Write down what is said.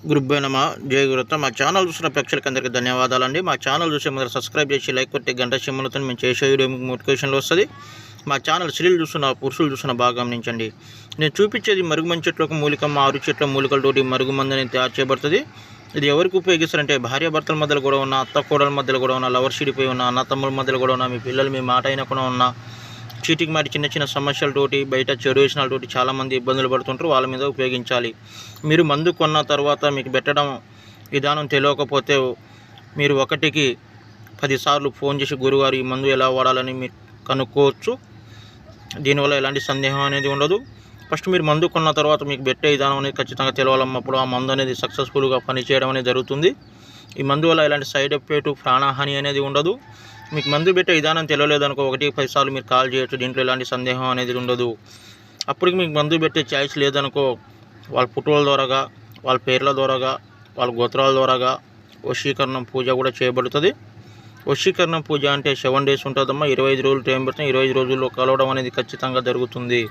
గురుభ్యో నమ జయ గురుత మా ఛానల్ చూసిన ప్రేక్షకులకు అందరికీ ధన్యవాదాలండి. మా ఛానల్ చూసే ముందర సబ్స్క్రైబ్ చేసి లైక్ కొట్టి గంట సింబల్తో మేము చేసే వీడియో మీకు నోటిఫికేషన్లో వస్తుంది. మా ఛానల్ స్త్రీలు చూస్తున్న పురుషులు చూస్తున్న బాగా గమనించండి. నేను చూపించేది మరుగుమంది చెట్లకు మూలికమ్మ, ఆరు చెట్ల మూలికలతోటి మరుగుమందు అనేది తయారు చేయబడుతుంది. ఇది ఎవరికి ఉపయోగిస్తారంటే భార్యాభర్తల మధ్యలో కూడా ఉన్న, అత్త కోడల మధ్యలో కూడా ఉన్న, లవర్ షిడిపోయి ఉన్న, అన్న తమ్ముల మధ్యలో కూడా ఉన్న, మీ పిల్లలు మీ మాట అయినా కూడా ఉన్న, చీటికి మాటి చిన్న చిన్న సమస్యలతోటి బయట చెడు వ్యసనాలతోటి చాలామంది ఇబ్బందులు పడుతుంటారు. వాళ్ళ మీద ఉపయోగించాలి. మీరు మందు కొన్న తర్వాత మీకు పెట్టడం విధానం తెలియకపోతే మీరు 1కి 10 సార్లు ఫోన్ చేసి గురుగారు ఈ మందు ఎలా వాడాలని మీరు కనుక్కోవచ్చు. దీనివల్ల ఎలాంటి సందేహం అనేది ఉండదు. ఫస్ట్ మీరు మందు కొన్న తర్వాత మీకు పెట్టే విధానం అనేది ఖచ్చితంగా తెలవాలన్నప్పుడు ఆ మందు అనేది సక్సెస్ఫుల్గా పనిచేయడం అనేది జరుగుతుంది. ఈ మందు వల్ల ఎలాంటి సైడ్ ఎఫెక్ట్, ప్రాణహాని అనేది ఉండదు. మీకు మందు పెట్టే విధానం తెలియలేదనుకో 1కి 10 సార్లు మీరు కాల్ చేయొచ్చు. దీంట్లో ఎలాంటి సందేహం అనేది ఉండదు. అప్పటికి మీకు మందు పెట్టే ఛాయిస్ లేదనుకో వాళ్ళ పుట్టుల ద్వారాగా, వాళ్ళ పేర్ల ద్వారాగా, వాళ్ళ గోత్రాల ద్వారాగా వశీకరణం పూజ కూడా చేయబడుతుంది. వశీకరణం పూజ అంటే 7 days ఉంటుందమ్మా. 25 రోజులు టైం పెడితే 25 రోజుల్లో కలవడం అనేది ఖచ్చితంగా జరుగుతుంది.